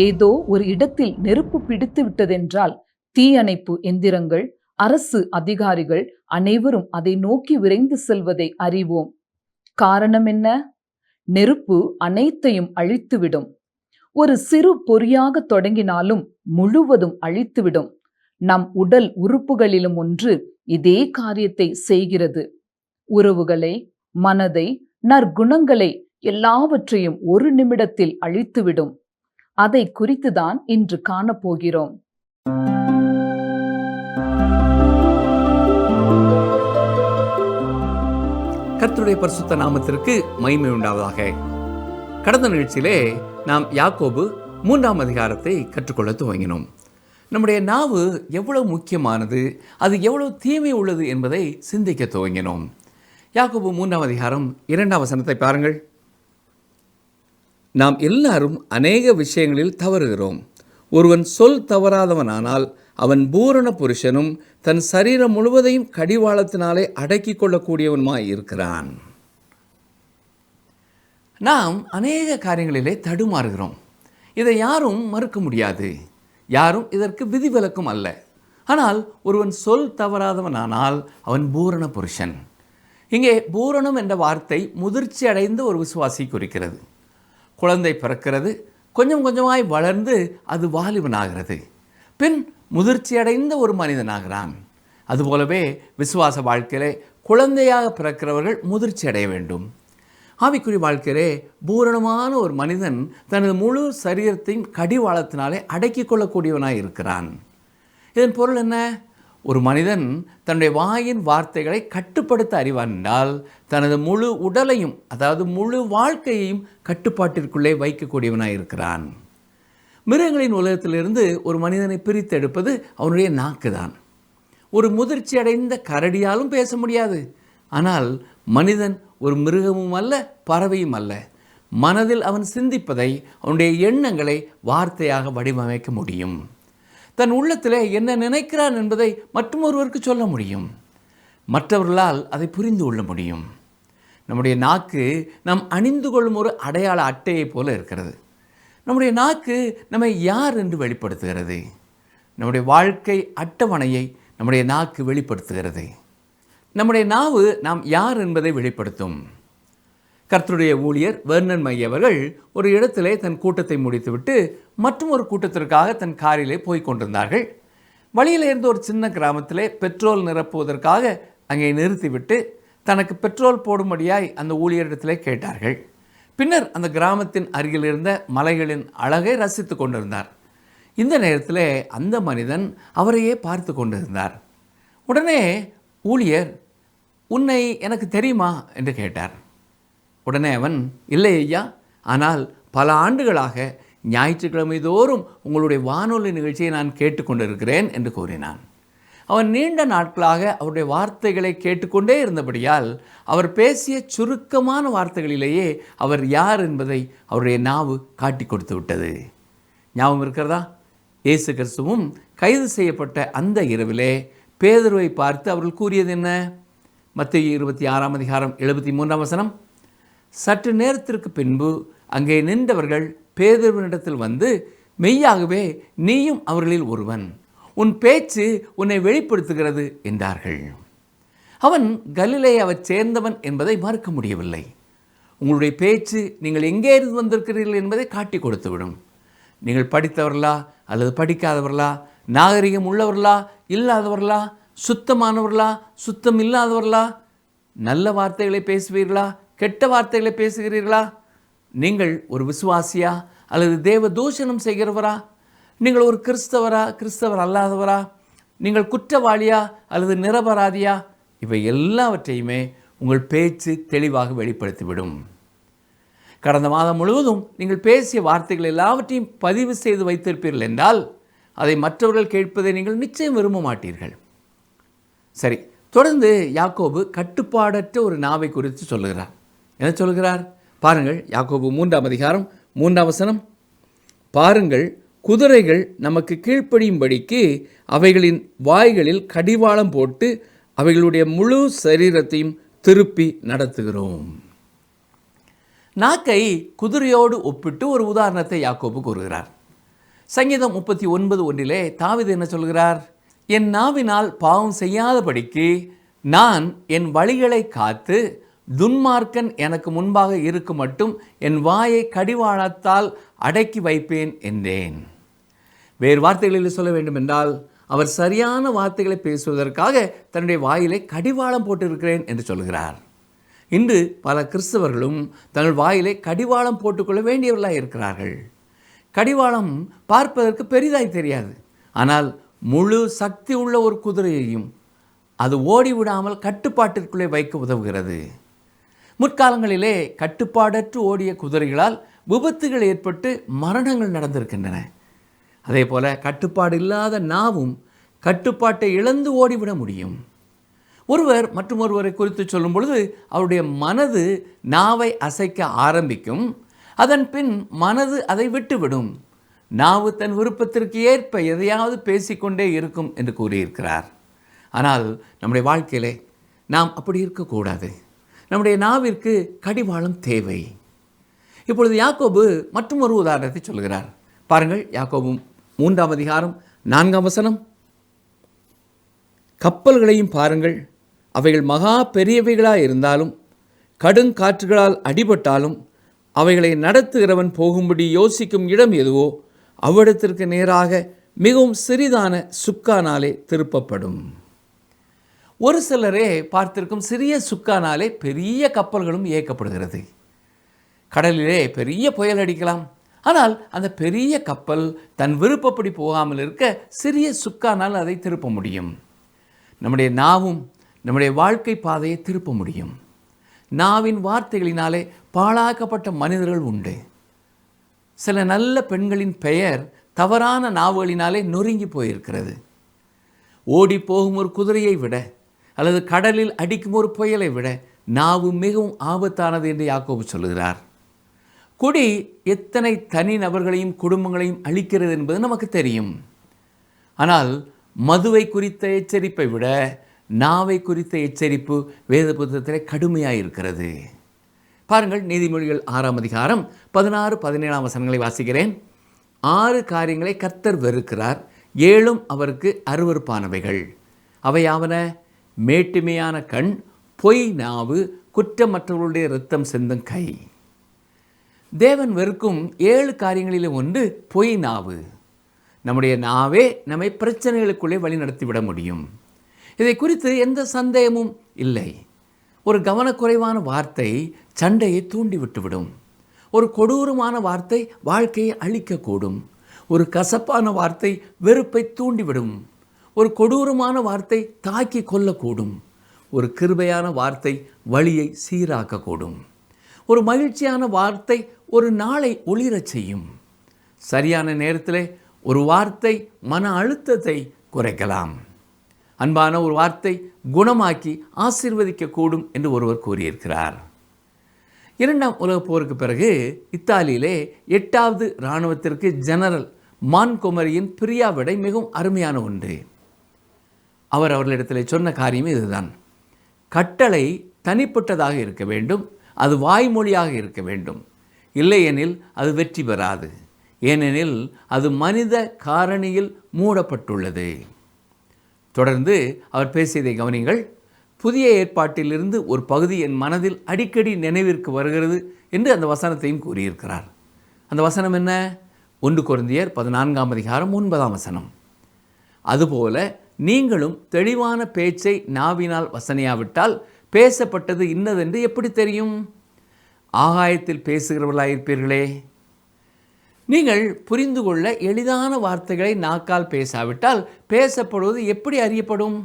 ஏதோ ஒரு இடத்தில் நெருப்பு பிடித்து விட்டதென்றால் தீயணைப்பு எந்திரங்கள், அரசு அதிகாரிகள் அனைவரும் அதை நோக்கி விரைந்து செல்வதை அறிவோம். காரணம் என்ன? நெருப்பு அனைத்தையும் அழித்துவிடும். ஒரு சிறு பொறியாக தொடங்கினாலும் முழுவதும் அழித்துவிடும். நம் உடல் உறுப்புகளிலும் ஒன்று இதே காரியத்தை செய்கிறது. உறவுகளை, மனதை, நற்குணங்களை எல்லாவற்றையும் ஒரு நிமிடத்தில் அழித்துவிடும். அதை குறித்துதான் இன்று காணப்போகிறோம். கர்த்தருடைய பரிசுத்த நாமத்திற்கு மகிமை உண்டாவதாக. கடந்த நிகழ்ச்சியிலே நாம் யாக்கோபு 3ஆம் அதிகாரத்தை கற்றுக்கொள்ள துவங்கினோம். நம்முடைய நாவு எவ்வளவு முக்கியமானது, அது எவ்வளவு தீமை உள்ளது என்பதை சிந்திக்க துவங்கினோம். யாக்கோபு 3ஆம் அதிகாரம் 2ஆம் வசனத்தை பாருங்கள். நாம் எல்லாரும் அநேக விஷயங்களில் தவறுகிறோம். ஒருவன் சொல் தவறாதவனானால் அவன் பூரண புருஷனும் தன் சரீரம் முழுவதையும் கடிவாளத்தினாலே அடக்கி கொள்ளக்கூடியவனுமாய் இருக்கிறான். நாம் அநேக காரியங்களிலே தடுமாறுகிறோம். இதை யாரும் மறுக்க முடியாது. யாரும் இதற்கு விதிவிலக்கும் அல்ல. ஆனால் ஒருவன் சொல் தவறாதவனானால் அவன் பூரண புருஷன். இங்கே பூரணம் என்ற வார்த்தை முதிர்ச்சி அடைந்த ஒரு விசுவாசி குறிக்கிறது. குழந்தை பிறக்கிறது, கொஞ்சம் கொஞ்சமாய் வளர்ந்து அது வாலிபனாகிறது, பின் முதிர்ச்சி அடைந்த ஒரு மனிதனாகிறான். அதுபோலவே விசுவாச வாழ்க்கையிலே குழந்தையாக பிறக்கிறவர்கள் முதிர்ச்சி அடைய வேண்டும். ஆவிக்குரிய வாழ்க்கையிலே பூரணமான ஒரு மனிதன் தனது முழு சரீரத்தையும் கடிவாளத்தினாலே அடக்கி கொள்ளக்கூடியவனாய் இருக்கிறான். இதன் பொருள் என்ன? ஒரு மனிதன் தன்னுடைய வாயின் வார்த்தைகளை கட்டுப்படுத்த அறிவான் என்றால் தனது முழு உடலையும், அதாவது முழு வாழ்க்கையையும் கட்டுப்பாட்டிற்குள்ளே வைக்கக்கூடியவனாய் இருக்கிறான். மிருகங்களின் உலகத்திலிருந்து ஒரு மனிதனை பிரித்தெடுப்பது அவனுடைய நாக்கு தான். ஒரு முதிர்ச்சி அடைந்த கரடியாலும் பேச முடியாது. ஆனால் மனிதன் ஒரு மிருகமும் அல்ல, பறவையும் அல்ல. மனதில் அவன் சிந்திப்பதை, அவனுடைய எண்ணங்களை வார்த்தையாக வடிவமைக்க முடியும். தன் உள்ளத்திலே என்ன நினைக்கிறான் என்பதை மற்றொருவருக்கு சொல்ல முடியும். மற்றவர்களால் அதை புரிந்து கொள்ள முடியும். நம்முடைய நாக்கு நாம் அணிந்து கொள்ளும் ஒரு அடையாள அட்டையைப் போல இருக்கிறது. நம்முடைய நாக்கு நம்மை யார் என்று வெளிப்படுத்துகிறது. நம்முடைய வாழ்க்கை அட்டவணையை நம்முடைய நாக்கு வெளிப்படுத்துகிறது. நம்முடைய நாவு நாம் யார் என்பதை வெளிப்படுத்தும். கர்த்தருடைய ஊழியர் வெர்னன் மை அவர்கள் ஒரு இடத்திலே தன் கூட்டத்தை முடித்துவிட்டு மற்றும் ஒரு கூட்டத்திற்காக தன் காரிலே போய் கொண்டிருந்தார்கள். வழியில் இருந்த ஒரு சின்ன கிராமத்திலே பெட்ரோல் நிரப்புவதற்காக அங்கே நிறுத்திவிட்டு தனக்கு பெட்ரோல் போடும்படியாய் அந்த ஊழியரிடத்திலே கேட்டார்கள். பின்னர் அந்த கிராமத்தின் அருகில் இருந்த மலைகளின் அழகை ரசித்து கொண்டிருந்தார். இந்த நேரத்தில் அந்த மனிதன் அவரையே பார்த்து கொண்டிருந்தார். உடனே ஊழியர், உன்னை எனக்கு தெரியுமா என்று கேட்டார். உடனே அவன், இல்லை ஐயா, ஆனால் பல ஆண்டுகளாக ஞாயிற்றுக்கிழமை தோறும் உங்களுடைய வானொலி நிகழ்ச்சியை நான் கேட்டுக்கொண்டிருக்கிறேன் என்று கூறினான். அவன் நீண்ட நாட்களாக அவருடைய வார்த்தைகளை கேட்டுக்கொண்டே இருந்தபடியால் அவர் பேசிய சுருக்கமான வார்த்தைகளிலேயே அவர் யார் என்பதை அவருடைய நாவு காட்டி கொடுத்து விட்டது. ஞாபகம் இருக்கிறதா? இயேசு கிறிஸ்துவும் கைது செய்யப்பட்ட அந்த இரவிலே பேதுருவை பார்த்து அவர்கள் கூறியது என்ன? மத்தேயு 26ஆம் அதிகாரம் 73ஆம் வசனம். சற்று நேரத்திற்கு பின்பு அங்கே நின்றவர்கள் பேதுருவினிடத்தில் வந்து, மெய்யாகவே நீயும் அவர்களில் ஒருவன், உன் பேச்சு உன்னை வெளிப்படுத்துகிறது என்றார்கள். அவன் கலிலேயாவைச் சேர்ந்தவன் என்பதை மறுக்க முடியவில்லை. உங்களுடைய பேச்சு நீங்கள் எங்கே இருந்து வந்திருக்கிறீர்கள் என்பதை காட்டி கொடுத்துவிடும். நீங்கள் படித்தவர்களா அல்லது படிக்காதவர்களா, நாகரிகம் உள்ளவர்களா இல்லாதவர்களா, சுத்தமானவர்களா சுத்தம் இல்லாதவர்களா, நல்ல வார்த்தைகளை பேசுவீர்களா கெட்ட வார்த்தைகளை பேசுகிறீர்களா, நீங்கள் ஒரு விசுவாசியா அல்லது தேவ தூஷணம் செய்கிறவரா, நீங்கள் ஒரு கிறிஸ்தவர் அல்லாதவரா, நீங்கள் குற்றவாளியா அல்லது நிரபராதியா, இவை எல்லாவற்றையுமே உங்கள் பேச்சு தெளிவாக வெளிப்படுத்திவிடும். கடந்த மாதம் முழுவதும் நீங்கள் பேசிய வார்த்தைகள் எல்லாவற்றையும் பதிவு செய்து வைத்திருப்பீர்கள் என்றால் அதை மற்றவர்கள் கேட்பதை நீங்கள் நிச்சயம் விரும்ப மாட்டீர்கள். சரி, தொடர்ந்து யாக்கோபு கட்டுப்பாடற்ற ஒரு நாவை குறித்து சொல்லுகிறார். என்ன சொல்கிறார் பாருங்கள். யாக்கோபு 3ஆம் அதிகாரம் 3ஆம் வசனம். பாருங்கள், குதிரைகள் நமக்கு கீழ்ப்படியும்படிக்கு அவைகளின் வாய்களில் கடிவாளம் போட்டு அவைகளுடைய முழு சரீரத்தையும் திருப்பி நடத்துகிறோம். நாக்கை குதிரையோடு ஒப்பிட்டு ஒரு உதாரணத்தை யாக்கோபு கூறுகிறார். சங்கீதம் 39:1 தாவீது என்ன சொல்கிறார்? என் நாவினால் பாவம் செய்யாதபடிக்கு நான் என் வழிகளை காத்து துன்மார்க்கன் எனக்கு முன்பாக இருக்கும் மட்டும் என் வாயை கடிவாளத்தால் அடக்கி வைப்பேன் என்றேன். வேறு வார்த்தைகளில் சொல்ல வேண்டுமென்றால் அவர் சரியான வார்த்தைகளை பேசுவதற்காக தன்னுடைய வாயிலை கடிவாளம் போட்டிருக்கிறேன் என்று சொல்கிறார். இன்று பல கிறிஸ்தவர்களும் தங்கள் வாயிலை கடிவாளம் போட்டுக்கொள்ள வேண்டியவர்களாக இருக்கிறார்கள். கடிவாளம் பார்ப்பதற்கு பெரிதாய் தெரியாது, ஆனால் முழு சக்தி உள்ள ஒரு குதிரையையும் அது ஓடிவிடாமல் கட்டுப்பாட்டிற்குள்ளே வைக்க உதவுகிறது. முற்காலங்களிலே கட்டுப்பாடற்று ஓடிய குதிரைகளால் விபத்துகள் ஏற்பட்டு மரணங்கள் நடந்திருக்கின்றன. அதே போல கட்டுப்பாடு இல்லாத நாவும் கட்டுப்பாட்டை இழந்து ஓடிவிட முடியும். ஒருவர் மற்றும் ஒருவரை குறித்து சொல்லும் பொழுது அவருடைய மனது நாவை அசைக்க ஆரம்பிக்கும், அதன் பின் மனது அதை விட்டுவிடும். நாவு தன் விருப்பத்திற்கு ஏற்ப எதையாவது பேசிக்கொண்டே இருக்கும் என்று கூறியிருக்கிறார். ஆனால் நம்முடைய வாழ்க்கையிலே நாம் அப்படி இருக்கக்கூடாது. நம்முடைய நாவிற்கு கடிவாளம் தேவை. இப்பொழுது யாக்கோபு மற்றும் ஒரு உதாரணத்தை சொல்கிறார். பாருங்கள், யாக்கோபு 3:4 கப்பல்களையும் பாருங்கள், அவைகள் மகா பெரியவைகளாக இருந்தாலும் கடுங்காற்றுகளால் அடிபட்டாலும் அவைகளை நடத்துகிறவன் போகும்படி யோசிக்கும் இடம் எதுவோ அவ்விடத்திற்கு நேராக மிகவும் சிறிதான சுக்கானாலே திருப்பப்படும். ஒரு சிலரே பார்த்திருக்கும் சிறிய சுக்கானாலே பெரிய கப்பல்களும் இயக்கப்படுகிறது. கடலிலே பெரிய புயல் அடிக்கலாம், ஆனால் அந்த பெரிய கப்பல் தன் விருப்பப்படி போகாமல் இருக்க சிறிய சுக்கானால் அதை திருப்ப முடியும். நம்முடைய நாவும் நம்முடைய வாழ்க்கை பாதையை திருப்ப முடியும். நாவின் வார்த்தைகளினாலே பாழாக்கப்பட்ட மனிதர்கள் உண்டு. சில நல்ல பெண்களின் பெயர் தவறான நாவுகளினாலே நொறுங்கி போயிருக்கிறது. ஓடி போகும் ஒரு குதிரையை விட அல்லது கடலில் அடிக்கும் ஒரு புயலை விட நாவு மிகவும் ஆபத்தானது என்று யாக்கோபு சொல்லுகிறார். குடி எத்தனை தனி நபர்களையும் குடும்பங்களையும் அழிக்கிறது என்பது நமக்கு தெரியும். ஆனால் மதுவை குறித்த எச்சரிப்பை விட நாவை குறித்த எச்சரிப்பு வேத புத்தகத்திலே கடுமையாக இருக்கிறது. பாருங்கள், நீதிமொழிகள் 6:16-17 வாசிக்கிறேன். 6 காரியங்களை கர்த்தர் வெறுக்கிறார், 7 அவருக்கு அருவருப்பானவைகள். அவையாவன: மேட்டுமையான கண், பொய் நாவு, குற்றமற்றவர்களுடைய இரத்தம் சிந்தும் கை. தேவன் வெறுக்கும் 7 காரியங்களில் ஒன்று பொய் நாவு. நம்முடைய நாவே நம்மை பிரச்சனைகளுக்குள்ளே வழிநடத்திவிட முடியும். இதை குறித்து எந்த சந்தேகமும் இல்லை. ஒரு கவனக்குறைவான வார்த்தை சண்டையை தூண்டிவிட்டுவிடும். ஒரு கொடூரமான வார்த்தை வாழ்க்கையை அழிக்கக்கூடும். ஒரு கசப்பான வார்த்தை வெறுப்பை தூண்டிவிடும். ஒரு கொடூரமான வார்த்தை தாக்கி கொள்ளக்கூடும். ஒரு கிருபையான வார்த்தை வழியை சீராக்கக்கூடும். ஒரு மகிழ்ச்சியான வார்த்தை ஒரு நாளை ஒளிரச் செய்யும். சரியான நேரத்தில் ஒரு வார்த்தை மன அழுத்தத்தை குறைக்கலாம். அன்பான ஒரு வார்த்தை குணமாக்கி ஆசீர்வதிக்கக்கூடும் என்று ஒருவர் கூறியிருக்கிறார். 2ஆம் உலகப் போருக்கு பிறகு இத்தாலியிலே 8வது இராணுவத்திற்கு ஜெனரல் மான்கொமரியின் பிரியாவிடை மிகவும் அருமையான ஒன்று. அவர்களிடத்தில் சொன்ன காரியம் இதுதான்: கட்டளை தனிப்பட்டதாக இருக்க வேண்டும், அது வாய்மொழியாக இருக்க வேண்டும். இல்லையெனில் அது வெற்றி பெறாது. ஏனெனில் அது மனித காரணியில் மூடப்பட்டுள்ளது. தொடர்ந்து அவர் பேசியதை கவனிங்கள். புதிய ஏற்பாட்டிலிருந்து ஒரு பகுதி என் மனதில் அடிக்கடி நினைவிற்கு வருகிறது என்று அந்த வசனத்தையும் கூறியிருக்கிறார். அந்த வசனம் என்ன? 1 கொரிந்தியர் 14:9. அதுபோல நீங்களும் தெளிவான பேச்சை நாவினால் வசனையாவிட்டால் பேசப்பட்டது இன்னதென்று எப்படி தெரியும்? ஆகாயத்தில் பேசுகிறவர்களாயிருப்பீர்களே. நீங்கள் புரிந்து கொள்ள எளிதான வார்த்தைகளை நாக்கால் பேசாவிட்டால் பேசப்படுவது எப்படி அறியப்படும்?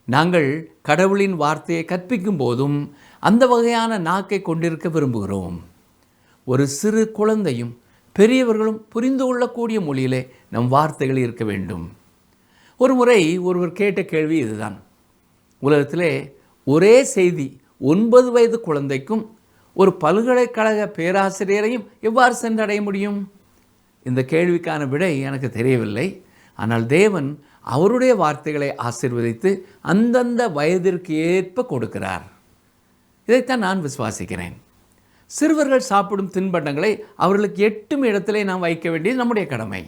நாங்கள் கடவுளின் வார்த்தையை கற்பிக்கும் போதும் அந்த வகையான நாக்கை கொண்டிருக்க விரும்புகிறோம். ஒரு சிறு குழந்தையும் பெரியவர்களும் புரிந்து கொள்ளக்கூடிய மொழியிலே நம் வார்த்தைகள் இருக்க வேண்டும். ஒரு முறை ஒருவர் கேட்ட கேள்வி இதுதான்: உலகத்திலே ஒரே செய்தி 9 வயது குழந்தைக்கும் ஒரு பல்கலைக்கழக பேராசிரியரையும் எவ்வாறு சென்றடைய முடியும்? இந்த கேள்விக்கான விடை எனக்கு தெரியவில்லை. ஆனால் தேவன் அவருடைய வார்த்தைகளை ஆசீர்வதித்து அந்தந்த வயதிற்கு ஏற்ப கொடுக்கிறார். இதைத்தான் நான் விசுவாசிக்கிறேன். சிறுவர்கள் சாப்பிடும் தின்பண்டங்களை அவர்களுக்கு எட்டும் இடத்திலே நாம் வைக்க வேண்டியது நம்முடைய கடமை.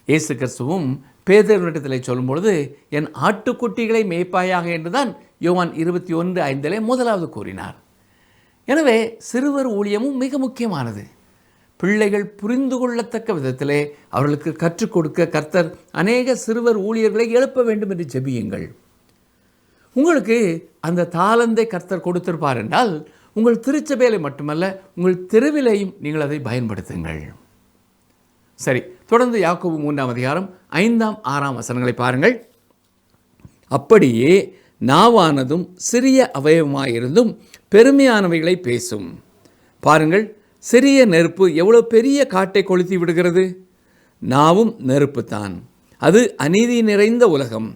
இயேசு கிறிஸ்துவும் பேதுருவினிடத்திலே சொல்லும்பொழுது, என் ஆட்டுக்குட்டிகளை மேய்ப்பாயாக என்றுதான் யோவான் 21:5 முதலாவது கூறினார். எனவே சிறுவர் ஊழியமும் மிக முக்கியமானது. பிள்ளைகள் புரிந்து கொள்ளத்தக்க விதத்திலே அவர்களுக்கு கற்றுக் கொடுக்க கர்த்தர் அநேக சிறுவர் ஊழியர்களை எழுப்ப வேண்டும் என்று ஜெபியுங்கள். உங்களுக்கு அந்த தாளந்தை கர்த்தர் கொடுத்திருப்பார் என்றால் உங்கள் திருச்சபையிலே மட்டுமல்ல, உங்கள் தெருவிலேயும் நீங்கள் அதை பயன்படுத்துங்கள். சரி, தொடர்ந்து யாக்கோபு 3:5-6 வசனங்களை பாருங்கள். அப்படியே நாவானதும் சிறிய அவயவமாயிருந்தும் பெருமையானவைகளை பேசும். பாருங்கள், சிறிய நெருப்பு எவ்வளவு பெரிய காட்டை கொளுத்தி விடுகிறது. நாவும் நெருப்புத்தான். அது அநீதி நிறைந்த உலகம்.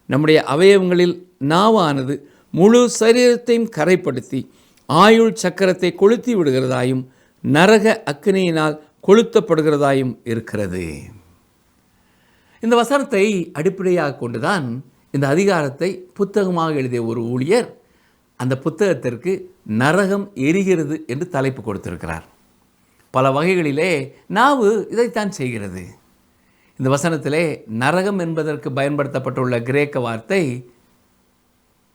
நம்முடைய அவயவங்களில் நாவானது முழு சரீரத்தையும் கரைப்படுத்தி ஆயுள் சக்கரத்தை கொளுத்தி விடுகிறதாயும் நரக அக்கினியினால் கொளுத்தப்படுகிறதாயும் இருக்கிறது. இந்த வசனத்தை அடிப்படையாக கொண்டுதான் இந்த அதிகாரத்தை புத்தகமாக எழுதிய ஒரு ஊழியர் அந்த புத்தகத்திற்கு நரகம் எரிகிறது என்று தலைப்பு கொடுத்திருக்கிறார். பல வகைகளிலே நாவு இதைத்தான் செய்கிறது. இந்த வசனத்திலே நரகம் என்பதற்கு பயன்படுத்தப்பட்டுள்ள கிரேக்க வார்த்தை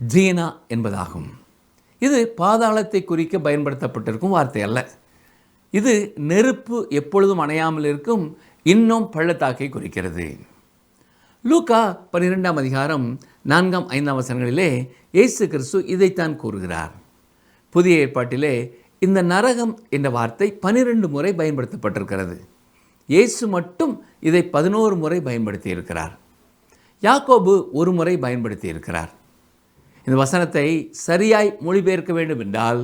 ஜீனா என்பதாகும். இது பாதாளத்தை குறிக்க பயன்படுத்தப்பட்டிருக்கும் வார்த்தை அல்ல. இது நெருப்பு எப்பொழுதும் அணையாமல் இருக்கும் இன்னும் பள்ளத்தாக்கை குறிக்கிறது. லூக்கா 12:4-5 வசனங்களிலே இயேசு கிறிஸ்து இதைத்தான் கூறுகிறார். புதிய ஏற்பாட்டிலே இந்த நரகம் என்ற வார்த்தை 12 முறை பயன்படுத்தப்பட்டிருக்கிறது. இயேசு மட்டும் இதை 11 முறை பயன்படுத்தி இருக்கிறார். யாக்கோபு ஒரு முறை பயன்படுத்தி இருக்கிறார். இந்த வசனத்தை சரியாய் மொழிபெயர்க்க வேண்டும் என்றால்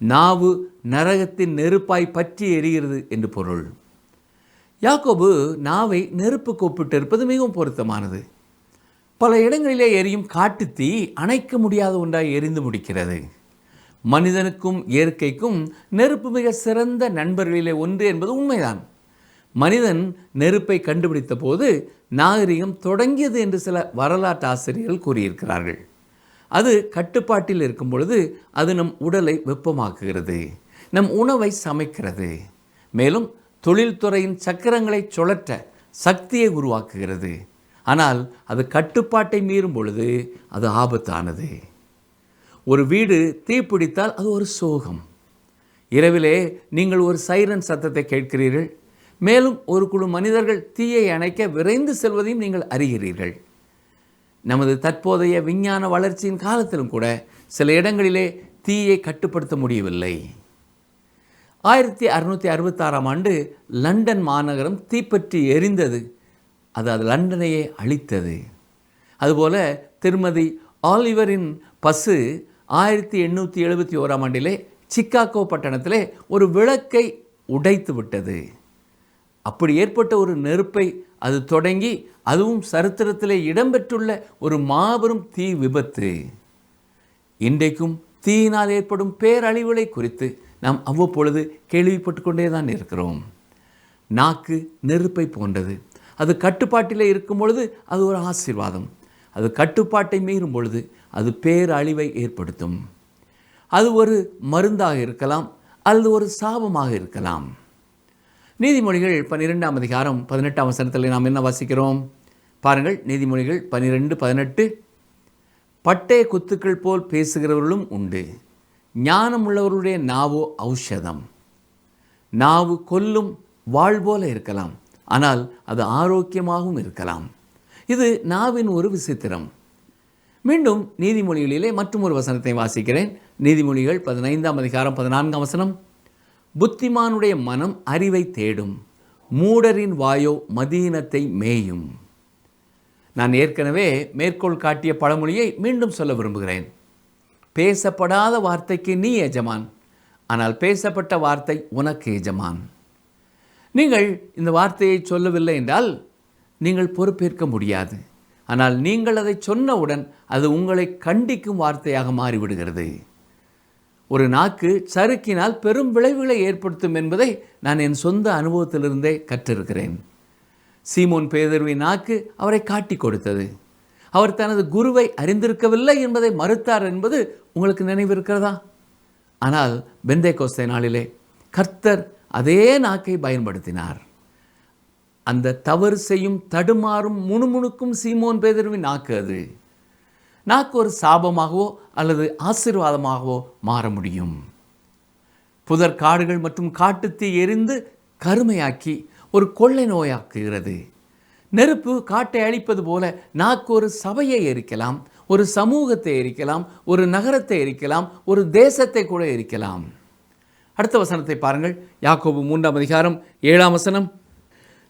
நாவு நரகத்தின் நெருப்பாய் பற்றி எரிகிறது என்று பொருள். யாக்கோபு நாவை நெருப்புக்கு ஒப்பிட்டிருப்பது மிகவும் பொருத்தமானது. பல இடங்களிலே எரியும் காட்டுத்தீ அணைக்க முடியாத ஒன்றாய் எரிந்து முடிக்கிறது. மனிதனுக்கும் இயற்கைக்கும் நெருப்பு மிக சிறந்த நண்பர்களிலே ஒன்று என்பது உண்மைதான். மனிதன் நெருப்பை கண்டுபிடித்த போது நாகரிகம் தொடங்கியது என்று சில வரலாற்று ஆசிரியர்கள் கூறியிருக்கிறார்கள். அது கட்டுப்பாட்டில் இருக்கும் பொழுது அது நம் உடலை வெப்பமாக்குகிறது, நம் உணவை சமைக்கிறது, மேலும் தொழில்துறையின் சக்கரங்களை சுழற்ற சக்தியை உருவாக்குகிறது. ஆனால் அது கட்டுப்பாட்டை மீறும் பொழுது அது ஆபத்தானது. ஒரு வீடு தீப்பிடித்தால் அது ஒரு சோகம். இரவிலே நீங்கள் ஒரு சைரன் சத்தத்தை கேட்கிறீர்கள். மேலும் ஒரு குழு மனிதர்கள் தீயை அணைக்க விரைந்து செல்வதையும் நீங்கள் அறிகிறீர்கள். நமது தற்போதைய விஞ்ஞான வளர்ச்சியின் காலத்திலும் கூட சில இடங்களிலே தீயை கட்டுப்படுத்த முடியவில்லை. 1666 லண்டன் மாநகரம் தீப்பற்றி எரிந்தது. அது லண்டனையே அழித்தது. அதுபோல திருமதி ஆலிவரின் பசு 1871 சிக்காகோ பட்டணத்திலே ஒரு விளக்கை உடைத்து விட்டது. அப்படி ஏற்பட்ட ஒரு நெருப்பை அது தொடங்கி அதுவும் சரித்திரத்திலே இடம்பெற்றுள்ள ஒரு மாபெரும் தீ விபத்து. இன்றைக்கும் தீயினால் ஏற்படும் பேரழிவுகளை குறித்து நாம் அவ்வப்பொழுது கேள்விப்பட்டு கொண்டே தான் இருக்கிறோம். நாக்கு நெருப்பை போன்றது. அது கட்டுப்பாட்டிலே இருக்கும் பொழுது அது ஒரு ஆசீர்வாதம். அது கட்டுப்பாட்டை மீறும் பொழுது அது பேரழிவை ஏற்படுத்தும். அது ஒரு மருந்தாக இருக்கலாம் அல்லது ஒரு சாபமாக இருக்கலாம். நீதிமொழிகள் 12:18 நாம் என்ன வாசிக்கிறோம் பாருங்கள். நீதிமொழிகள் 12:18 பட்டய குத்துக்கள் போல் பேசுகிறவர்களும் உண்டு, ஞானம் உள்ளவர்களுடைய நாவோ ஔஷதம். நாவு கொல்லும் வாழ் போல இருக்கலாம், ஆனால் அது ஆரோக்கியமாகவும் இருக்கலாம். இது நாவின் ஒரு விசித்திரம். மீண்டும் நீதிமொழிகளிலே மற்றும் ஒரு வசனத்தை வாசிக்கிறேன். நீதிமொழிகள் 15:14 புத்திமானுடைய மனம் அறிவை தேடும், மூடரின் வாயோ மதீனத்தை மேயும். நான் ஏற்கனவே மேற்கோள் காட்டிய பழமொழியை மீண்டும் சொல்ல விரும்புகிறேன். பேசப்படாத வார்த்தைக்கு நீ எஜமான், ஆனால் பேசப்பட்ட வார்த்தை உனக்கு எஜமான். நீங்கள் இந்த வார்த்தையை சொல்லவில்லை என்றால் நீங்கள் பொறுப்பேற்க முடியாது. ஆனால் நீங்கள் அதை சொன்னவுடன் அது உங்களை கண்டிக்கும் வார்த்தையாக மாறிவிடுகிறது. ஒரு நாக்கு சறுக்கினால் பெரும் விளைவுகளை ஏற்படுத்தும் என்பதை நான் என் சொந்த அனுபவத்திலிருந்தே கற்றிருக்கிறேன். சீமோன் பேதுருவின் நாக்கு அவரை காட்டி கொடுத்தது. அவர் தனது குருவை அறிந்திருக்கவில்லை என்பதை மறுத்தார் என்பது உங்களுக்கு நினைவிருக்கிறதா? ஆனால் பெந்தேகோஸ்தே நாளிலே கர்த்தர் அதே நாக்கை பயன்படுத்தினார். அந்த தவறு செய்யும் தடுமாறும் முணுமுணுக்கும் சீமோன் பேதுருவின் நாக்கு அது. நாக்கு ஒரு சாபமாகவோ அல்லது ஆசீர்வாதமாகவோ மாற முடியும். புதர் காடுகள் மற்றும் காட்டுத்தீ எரிந்து கருமையாக்கி ஒரு கொள்ளை நோயாக்குகிறது. நெருப்பு காட்டை அழிப்பது போல நாக்கு ஒரு சபையை எரிக்கலாம், ஒரு சமூகத்தை எரிக்கலாம், ஒரு நகரத்தை எரிக்கலாம், ஒரு தேசத்தை கூட எரிக்கலாம். அடுத்த வசனத்தை பாருங்கள். யாக்கோபு 3ஆம் அதிகாரம் 7ஆம் வசனம்.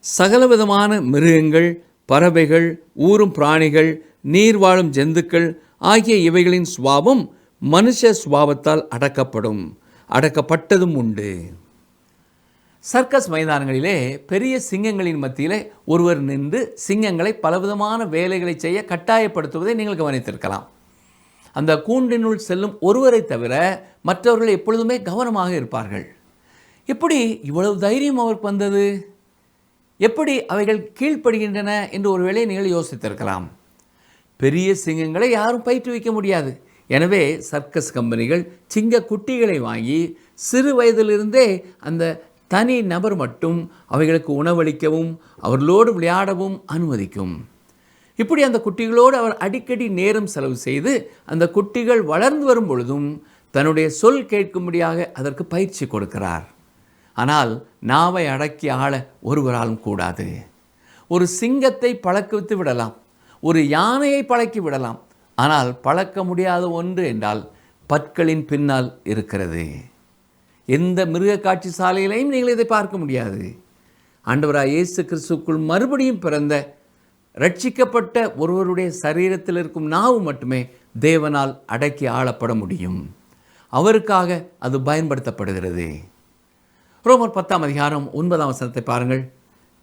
சகலவிதமான மிருகங்கள், பறவைகள், ஊரும் பிராணிகள், நீர் வாழும் ஜந்துக்கள் ஆகிய இவைகளின் சுபாவம் மனுஷ சுபாவத்தால் அடக்கப்படும், அடக்கப்பட்டதும் உண்டு. சர்க்கஸ் மைதானங்களிலே பெரிய சிங்கங்களின் மத்தியிலே ஒருவர் நின்று சிங்கங்களை பலவிதமான வேலைகளை செய்ய கட்டாயப்படுத்துவதை நீங்கள் கவனித்திருக்கலாம். அந்த கூண்டினுள் செல்லும் ஒருவரை தவிர மற்றவர்கள் எப்பொழுதுமே கவனமாக இருப்பார்கள். எப்படி இவ்வளவு தைரியம் அவருக்கு வந்தது? எப்படி அவைகள் கீழ்ப்படுகின்றன என்று ஒருவேளை நீங்கள் யோசித்திருக்கலாம். பெரிய சிங்கங்களை யாரும் பயிற்றுவிக்க முடியாது. எனவே சர்க்கஸ் கம்பெனிகள் சிங்க குட்டிகளை வாங்கி சிறு வயதிலிருந்தே அந்த தனி நபர் மட்டும் அவைகளுக்கு உணவளிக்கவும் அவர்களோடு விளையாடவும் அனுமதிக்கும். இப்படி அந்த குட்டிகளோடு அவர் அடிக்கடி நேரம் செலவு செய்து அந்த குட்டிகள் வளர்ந்து வரும் பொழுதும் தன்னுடைய சொல் கேட்கும்படியாக அதற்கு பயிற்சி கொடுக்கிறார். ஆனால் நாவை அடக்கி ஆள ஒருவராலும் கூடாது. ஒரு சிங்கத்தை பழக்கிவித்து விடலாம், ஒரு யானையை பழக்கி விடலாம். ஆனால் பழக்க முடியாத ஒன்று என்றால் பற்களின் பின்னால் இருக்கிறது. எந்த மிருக காட்சி சாலையிலையும் நீங்கள் இதை பார்க்க முடியாது. ஆண்டவராய் இயேசு கிறிஸ்துவுக்குள் மறுபடியும் பிறந்த ரட்சிக்கப்பட்ட ஒருவருடைய சரீரத்தில் இருக்கும் நாவு மட்டுமே தேவனால் அடக்கி ஆளப்பட முடியும். அவருக்காக அது பயன்படுத்தப்படுகிறது. ரோமர் 10ஆம் அதிகாரம் 9ஆம் வசனத்தை பாருங்கள்.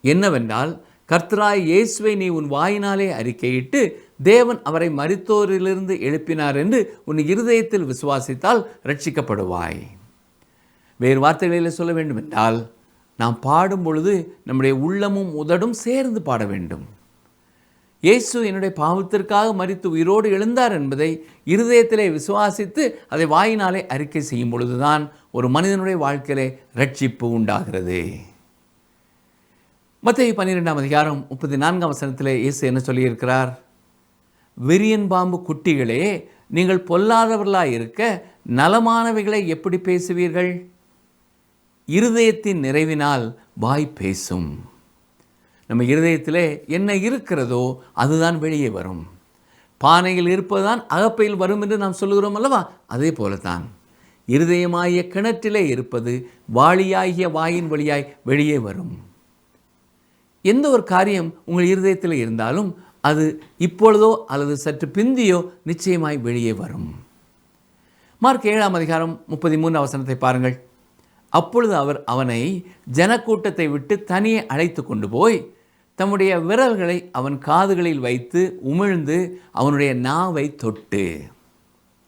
என்னவென்றால், கர்த்தராய் இயேசுவை நீ உன் வாயினாலே அறிக்கையிட்டு தேவன் அவரை மரித்தோரிலிருந்து எழுப்பினார் என்று உன் இருதயத்தில் விசுவாசித்தால் ரட்சிக்கப்படுவாய். வேறு வார்த்தைகளில் சொல்ல வேண்டும் என்றால், நாம் பாடும் பொழுது நம்முடைய உள்ளமும் உதடும் சேர்ந்து பாட வேண்டும். இயேசு என்னுடைய பாவத்திற்காக மரித்து உயிரோடு எழுந்தார் என்பதை இருதயத்திலே விசுவாசித்து அதை வாயினாலே அறிக்கை செய்யும் பொழுதுதான் ஒரு மனிதனுடைய வாழ்க்கையிலே ரட்சிப்பு உண்டாகிறது. மத்தேயு 12ஆம் அதிகாரம் 34ஆம் வசனத்திலே இயேசு என்ன சொல்லியிருக்கிறார்? விரியன் பாம்பு குட்டிகளே, நீங்கள் பொல்லாதவர்களாய் இருக்க நலமானவைகளை எப்படி பேசுவீர்கள்? இருதயத்தின் நிறைவினால் வாய் பேசும். நம்ம இருதயத்திலே என்ன இருக்கிறதோ அதுதான் வெளியே வரும். பானையில் இருப்பதுதான் அகப்பையில் வரும் என்று நாம் சொல்லுகிறோம் அல்லவா? அதே போலத்தான் இருதயமாகிய கிணற்றிலே இருப்பது வாளியாகிய வாயின் வழியாய் வெளியே வரும். எந்த ஒரு காரியம் உங்கள் இருதயத்தில் இருந்தாலும் அது இப்பொழுதோ அல்லது சற்று பிந்தியோ நிச்சயமாய் வெளியே வரும். மார்க் 7ஆம் அதிகாரம் 33ஆம் வசனத்தை பாருங்கள். அப்பொழுது அவர் அவனை ஜனக்கூட்டத்தை விட்டு தனியே அழைத்து கொண்டு போய் தம்முடைய விரல்களை அவன் காதுகளில் வைத்து உமிழ்ந்து அவனுடைய நாவை தொட்டு.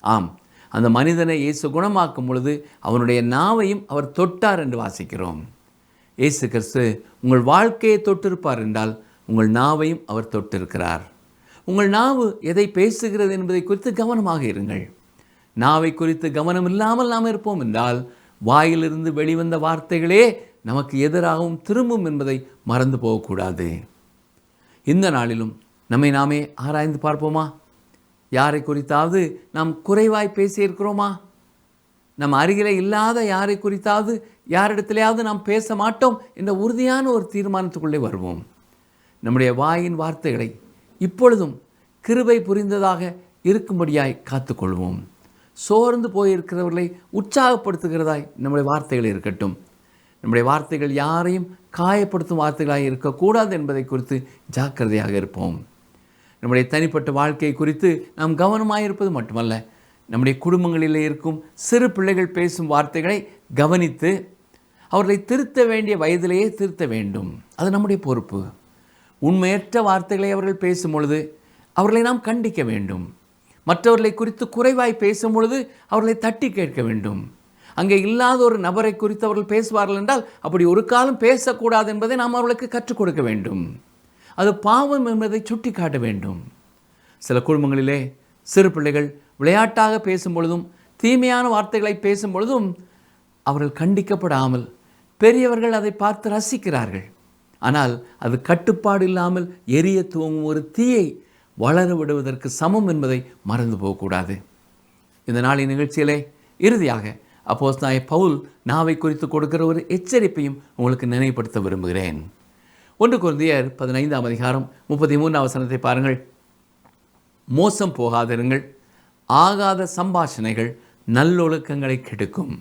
ஆம், அந்த மனிதனை இயேசு குணமாக்கும் பொழுது அவனுடைய நாவையும் அவர் தொட்டார் என்று வாசிக்கிறோம். இயேசு கிறிஸ்து உங்கள் வாழ்க்கையை தொட்டிருப்பார் என்றால் உங்கள் நாவையும் அவர் தொட்டிருக்கிறார். உங்கள் நாவு எதை பேசுகிறது என்பதை குறித்து கவனமாக இருங்கள். நாவை குறித்து கவனம் இல்லாமல் நாம் இருப்போம் என்றால் வாயிலிருந்து வெளிவந்த வார்த்தைகளே நமக்கு எதிராகவும் திரும்பும் என்பதை மறந்து போகக்கூடாது. இந்த நாளிலும் நம்மை நாமே ஆராய்ந்து பார்ப்போமா? யாரை குறித்தாவது நாம் குறைவாய் பேசியிருக்கிறோமா? நம் அருகிலே இல்லாத யாரை குறித்தாவது யாரிடத்திலேயாவது நாம் பேச மாட்டோம் என்ற உறுதியான ஒரு தீர்மானத்துக்குள்ளே வருவோம். நம்முடைய வாயின் வார்த்தைகளை இப்பொழுதும் கிருபை புரிந்ததாக இருக்கும்படியாய் காத்துக்கொள்வோம். சோர்ந்து போயிருக்கிறவர்களை உற்சாகப்படுத்துகிறதாய் நம்முடைய வார்த்தைகள் இருக்கட்டும். நம்முடைய வார்த்தைகள் யாரையும் காயப்படுத்தும் வார்த்தைகளாக இருக்கக்கூடாது என்பதை குறித்து ஜாக்கிரதையாக இருப்போம். நம்முடைய தனிப்பட்ட வாழ்க்கையை குறித்து நாம் கவனமாக இருப்பது மட்டுமல்ல, நம்முடைய குடும்பங்களில் இருக்கும் சிறு பிள்ளைகள் பேசும் வார்த்தைகளை கவனித்து அவர்களை திருத்த வேண்டிய வயதிலேயே திருத்த வேண்டும். அது நம்முடைய பொறுப்பு. உண்மையற்ற வார்த்தைகளை அவர்கள் பேசும் பொழுது அவர்களை நாம் கண்டிக்க வேண்டும். மற்றவர்களை குறித்து குறைவாய் பேசும் பொழுது அவர்களை தட்டி கேட்க வேண்டும். அங்கே இல்லாத ஒரு நபரை குறித்து அவர்கள் பேசுவார்கள் என்றால் அப்படி ஒரு காலம் பேசக்கூடாது என்பதை நாம் அவர்களுக்கு கற்றுக் கொடுக்க வேண்டும். அது பாவம் என்பதை சுட்டி காட்ட வேண்டும். சில குடும்பங்களிலே சிறு பிள்ளைகள் விளையாட்டாக பேசும் பொழுதும் தீமையான வார்த்தைகளை பேசும் பொழுதும் அவர்கள் கண்டிக்கப்படாமல் பெரியவர்கள் அதை பார்த்து ரசிக்கிறார்கள். ஆனால் அது கட்டுப்பாடு இல்லாமல் எரிய துவங்கும் ஒரு தீயை வளர விடுவதற்கு சமம் என்பதை மறந்து போகக்கூடாது. இந்த நாளின் நிகழ்ச்சியிலே இறுதியாக அப்போஸ்தலனாகிய பவுல் நாவை குறித்து கொடுக்கிற ஒரு எச்சரிப்பையும் உங்களுக்கு நினைவுபடுத்த விரும்புகிறேன். 1 கொரிந்தியர் 15:33 பாருங்கள். மோசம் போகாதிருங்கள், ஆகாத சம்பாஷணைகள் நல்லொழுக்கங்களை கெடுக்கும்.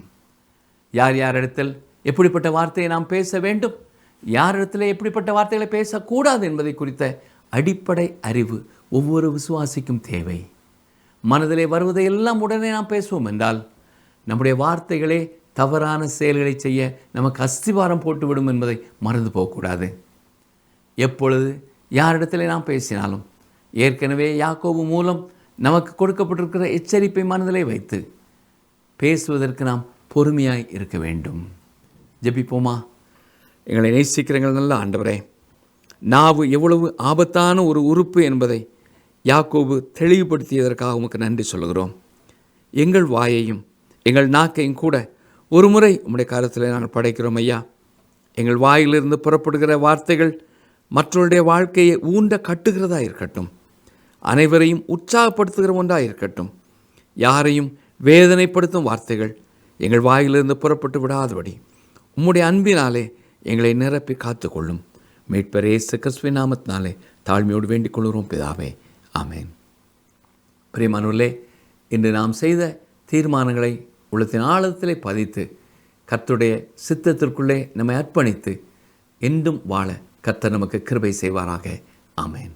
யார் யாரிடத்தில் எப்படிப்பட்ட வார்த்தையை நாம் பேச வேண்டும், யாரிடத்தில் எப்படிப்பட்ட வார்த்தைகளை பேசக்கூடாது என்பதை குறித்த அடிப்படை அறிவு ஒவ்வொரு விசுவாசிக்கும் தேவை. மனதிலே வருவதையெல்லாம் உடனே நாம் பேசுவோம் என்றால் நம்முடைய வார்த்தைகளே தவறான செயல்களை செய்ய நமக்கு அஸ்திவாரம் போட்டுவிடும் என்பதை மறந்து போகக்கூடாது. எப்பொழுது யாரிடத்திலே நாம் பேசினாலும் ஏற்கனவே யாக்கோபு மூலம் நமக்கு கொடுக்கப்பட்டிருக்கிற எச்சரிப்பை மனதிலே வைத்து பேசுவதற்கு நாம் பொறுமையாய் இருக்க வேண்டும். ஜெபிப்போமா. எங்களை நேசிக்கிறங்கள் நல்ல ஆண்டவரே, நாவு எவ்வளவு ஆபத்தான ஒரு உறுப்பு என்பதை யாக்கோபு தெளிவுபடுத்தியதற்காக உமக்கு நன்றி சொல்கிறோம். எங்கள் வாயையும் எங்கள் நாக்கையும் கூட ஒரு முறை உம்முடைய காலத்தில் நாங்கள் படைக்கிறோம் ஐயா. எங்கள் வாயிலிருந்து புறப்படுகிற வார்த்தைகள் மற்றவருடைய வாழ்க்கையை ஊண்ட கட்டுகிறதா இருக்கட்டும், அனைவரையும் உற்சாகப்படுத்துகிற ஒன்றாக இருக்கட்டும். யாரையும் வேதனைப்படுத்தும் வார்த்தைகள் எங்கள் வாயிலிருந்து புறப்பட்டு விடாதபடி உம்முடைய அன்பினாலே எங்களை நிரப்பி காத்துக்கொள்ளும். மீட்பர் இயேசு கிறிஸ்துவின் நாமத்தினாலே தாழ்மையோடு வேண்டிக் கொள்கிறோம் பிதாவே, ஆமேன். பிரியமானவர்களே, இன்று நாம் செய்த தீர்மானங்களை உள்ளத்தின் ஆழத்திலே பதித்து கர்த்தருடைய சித்தத்திற்குள்ளே நம்மை அர்ப்பணித்து என்றும் வாழ கர்த்தர் நமக்கு கிருபை செய்வாராக. ஆமேன்.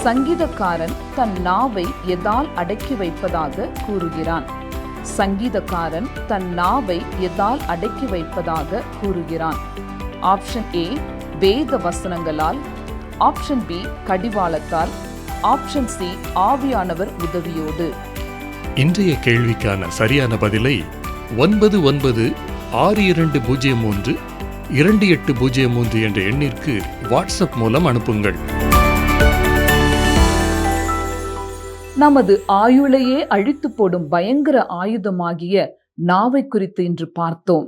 சங்கீதக்காரன் தன் நாவை எதால் அடக்கி வைப்பதாக கூறுகிறான்? சங்கீதக்காரன் தன் நாவை எதால் அடக்கி வைப்பதாக கூறுகிறான்? ஆப்ஷன் ஏ, வேத வசனங்களால். ஆப்ஷன் பி, கடிவாளத்தால். ஆப்ஷன் சி, ஆவியானவர் உதவியோடு. இன்றைய கேள்விக்கான சரியான பதிலை 9962032803 என்ற எண்ணிற்கு வாட்ஸ்அப் மூலம் அனுப்புங்கள். நமது ஆயுளையே அழித்து போடும் பயங்கர ஆயுதமாகிய நாவை குறித்து இன்று பார்த்தோம்.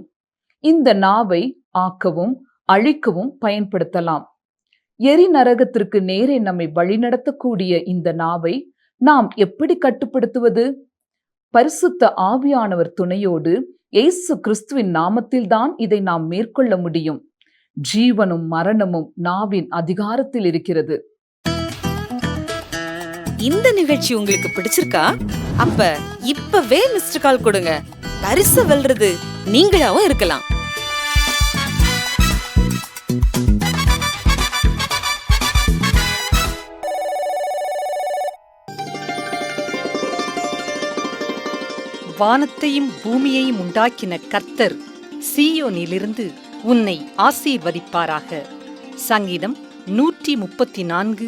இந்த நாவை ஆக்கவும் அழிக்கவும் பயன்படுத்தலாம். எரி நரகத்திற்கு நேரே நம்மை வழிநடத்தக்கூடிய இந்த நாவை நாம் எப்படி கட்டுப்படுத்துவது? பரிசுத்த ஆவியானவர் துணையோடு இயேசு கிறிஸ்துவின் நாமத்தில்தான் இதை நாம் மேற்கொள்ள முடியும். ஜீவனும் மரணமும் நாவின் அதிகாரத்தில் இருக்கிறது. இந்த நிகழ்ச்சி உங்களுக்கு பிடிச்சிருக்கா? அப்ப இப்பவே மிஸ்டர் கால் கொடுங்க. பரிசு வெல்றது நீங்களாவும் இருக்கலாம். வானத்தையும் பூமியையும் உண்டாக்கின கர்த்தர் சீயோனிலிருந்து உன்னை ஆசீர்வதிப்பாராக. சங்கீதம் 134:3.